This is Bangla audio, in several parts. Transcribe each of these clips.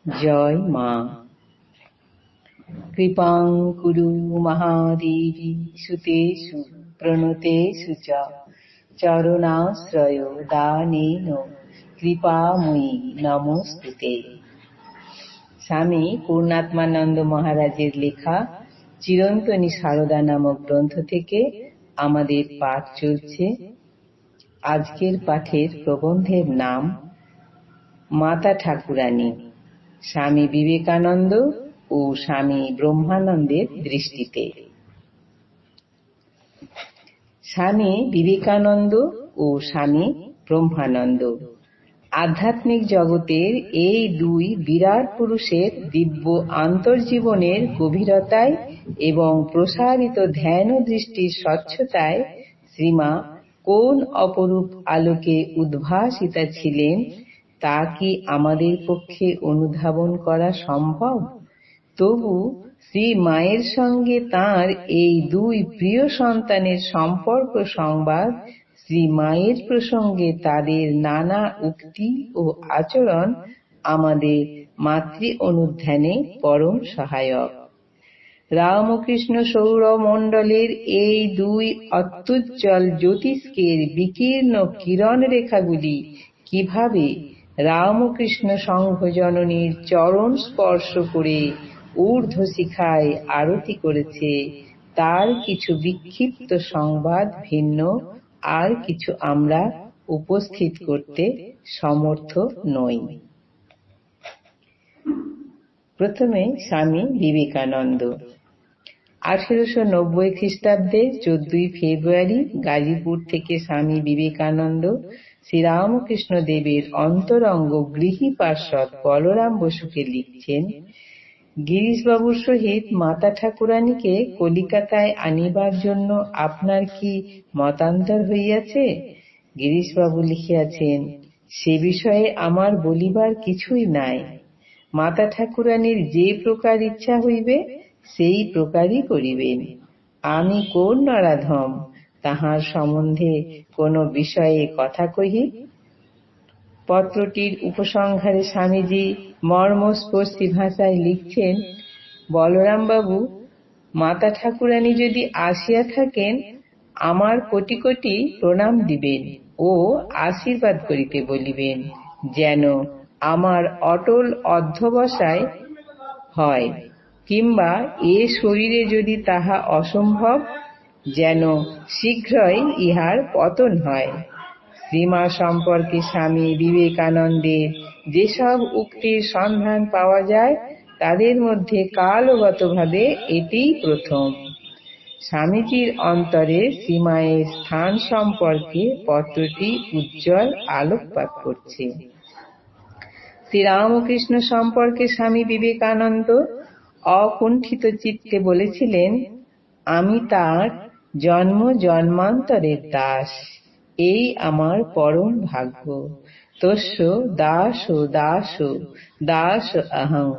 জয় মা। কৃপাং কুরু মহাদেবী সুতেষু প্রণতেষু চ চরণাশ্রয় দানেন কৃপাময়ী নমস্তুতে। স্বামী পূর্ণাত্মানন্দ মহারাজের লেখা চিরন্তনী সারদা নামক গ্রন্থ থেকে আমাদের পাঠ চলছে। আজকের পাঠের প্রবন্ধের নাম মাতা ঠাকুরানী, স্বামী বিবেকানন্দ ও স্বামী ব্রহ্মানন্দের দৃষ্টিতে। স্বামী বিবেকানন্দ ও স্বামী ব্রহ্মানন্দ আধ্যাত্মিক জগতের এই দুই বিরাট পুরুষের দিব্য আন্তর্জীবনের গভীরতায় এবং প্রসারিত ধ্যান ও দৃষ্টির স্বচ্ছতায় শ্রীমা কোন অপরূপ আলোকে উদ্ভাসিতা ছিলেন তা কি আমাদের পক্ষে অনুধাবন করা সম্ভব? তবু শ্রী মায়ের সঙ্গে তাঁর এই দুই প্রিয় সন্তানের সম্পর্ক সংবাদ, শ্রী মায়ের প্রসঙ্গে তাদের নানা উক্তি ও আচরণ আমাদের মাতৃ অনুধ্যানে পরম সহায়ক। রামকৃষ্ণ সৌরমণ্ডলের এই দুই অত্যুজ্জ্বল জ্যোতিষ্কের বিকীর্ণ কিরণ রেখাগুলি কিভাবে রামকৃষ্ণ সংঘজননীর চরণ স্পর্শ করে ঊর্ধ্ব শিখায় আরতি করেছে তার কিছু বিক্ষিপ্ত সংবাদ ভিন্ন আর কিছু আমরা উপস্থিত করতে সমর্থ নই। প্রথমে স্বামী বিবেকানন্দ। 1890 খ্রিস্টাব্দের 14 ফেব্রুয়ারি গাজীপুর থেকে স্বামী বিবেকানন্দ শ্রীরামকৃষ্ণ দেবের অন্তরঙ্গ গৃহী পার্ষদ বলরাম বসুকে লিখছেন, গিরিশবাবুর সহিত মাতা ঠাকুরানীকে কলিকাতায় আনিবার জন্য আপনার কি মতান্তর হইয়াছে? গিরিশবাবু লিখিয়াছেন, সে বিষয়ে আমার বলিবার কিছুই নাই। মাতা ঠাকুরানীর যে প্রকার ইচ্ছা হইবে সেই প্রকারই করিবেন। আমি কোন নরাধম তাহার সম্বন্ধে কোন বিষয়ে কথা কহি? পত্রটির উপসংহারে স্বামীজি মর্মস্পর্শী ভাষায় লিখছেন, বলরাম বাবু, মাতা ঠাকুরানী যদি আসিয়া থাকেন আমার কোটি কোটি প্রণাম দিবেন ও আশীর্বাদ করিতে বলিবেন, যেন আমার অটল অধ্যবসায় হয়, কিংবা এ শরীরে যদি তাহা অসম্ভব, যেন শীঘ্রই ইহার পতন হয়। শ্রীমা সম্পর্কে স্বামী বিবেকানন্দের যেসব উক্তির সন্ধান পাওয়া যায় তাদের মধ্যে কালগতভাবে এটিই প্রথম। স্বামীজির অন্তরে শ্রীমায়ের স্থান সম্পর্কে পত্রটি উজ্জ্বল আলোকপাত করছে। শ্রীরামকৃষ্ণ সম্পর্কে স্বামী বিবেকানন্দ অকুণ্ঠিত চিত্তে বলেছিলেন, আমি তার জন্ম জন্মান্তরের দাস, এই আমার পরম ভাগ্য। তস্য দাস দাস দাস অহং।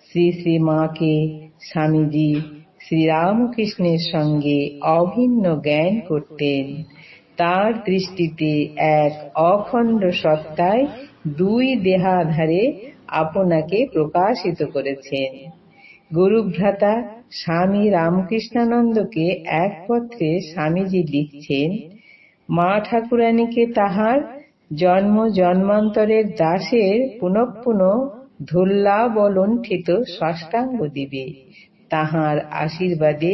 শ্রী শ্রীমাকে স্বামীজি শ্রীরামকৃষ্ণের সঙ্গে অভিন্ন জ্ঞান করতেন। তার দৃষ্টিতে এক অখণ্ড সত্তায় দুই দেহাধারে আপনাকে প্রকাশিত করেছেন। গুরুভ্রাতা স্বামী রামকৃষ্ণানন্দকে এক পত্রে স্বামীজি লিখছেন, মা ঠাকুরানীকে তাহার জন্ম জন্মান্তরের দাসের পুনঃ পুনঃ ধুল্লাবলণ্ঠিত সাষ্টাঙ্গ দিবে। তাহার আশীর্বাদে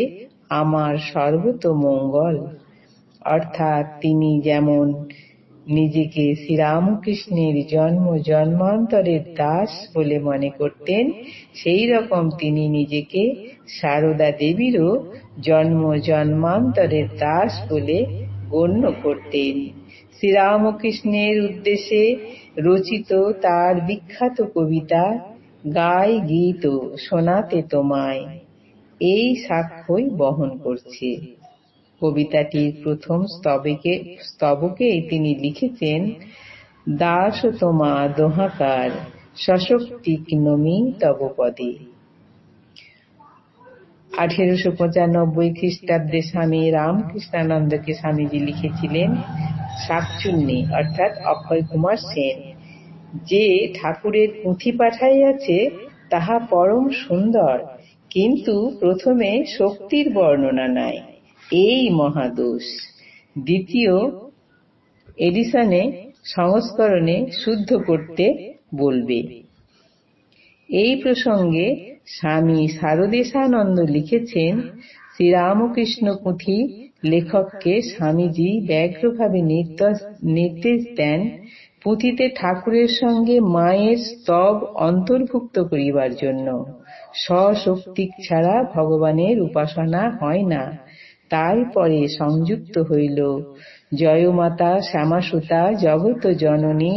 আমার সর্বত মঙ্গল। অর্থাৎ তিনি যেমন নিজেকে শ্রীরামকৃষ্ণের জন্ম জন্মান্তরের দাস বলে মনে করতেন, সেই রকম তিনি নিজেকে সারদা দেবীরও জন্ম জন্মান্তরের দাস বলে গণ্য করতেন। শ্রীরামকৃষ্ণের উদ্দেশ্যে রচিত তার বিখ্যাত কবিতা গাই গীত শোনাতে তোমায় এই সাক্ষ্যই বহন করছে। কবিতাটির প্রথম স্তবকে তিনি লিখেছেন, দাস তোমা দোহাকার সশক্তিক নমি তব পদে। 1895 খ্রিস্টাব্দে স্বামী রামকৃষ্ণানন্দকে স্বামীজি লিখেছিলেন শাকচুন্নী অর্থাৎ অক্ষয় কুমার সেন, যে ঠাকুরের পুঁথি পাঠাইয়াছে তাহা পরম সুন্দর, কিন্তু প্রথমে শক্তির বর্ণনা নাই, এই মহাদোষ। দ্বিতীয় এডিশনে সংস্করণে শুদ্ধ করতে বলবে। এই প্রসঙ্গে স্বামী শারদেশানন্দ লিখেছেন, শ্রীরামকৃষ্ণ পুঁথি লেখককে স্বামীজি ব্যগ্রভাবে নির্দেশ দেন পুঁথিতে ঠাকুরের সঙ্গে মায়ের স্তব অন্তর্ভুক্ত করিবার জন্য। স্বশক্তি ছাড়া ভগবানের উপাসনা হয় না। তারপরে সংযুক্ত হইল জয়মাতা শ্যামাসুতা জগত জননী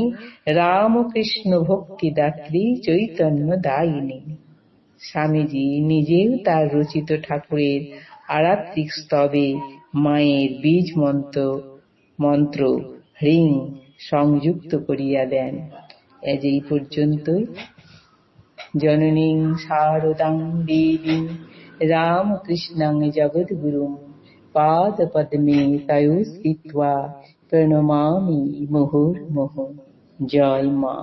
রামকৃষ্ণ ভক্তিদাত্রী চৈতন্য দায়িনী। স্বামীজি নিজেও তার রচিত ঠাকুরের আরাত্রিক স্তবে মায়ের বীজ মন্ত্র হ্রিং সংযুক্ত করিয়া দেন। আজ এই পর্যন্তই। জননীং শারদাং দেবীং রামকৃষ্ণং জগদ্গুরুং পাদপদ্মে তয়োঃ স্থিত্বা প্রণমামি মুহুর্মুহুঃ। জয় মা।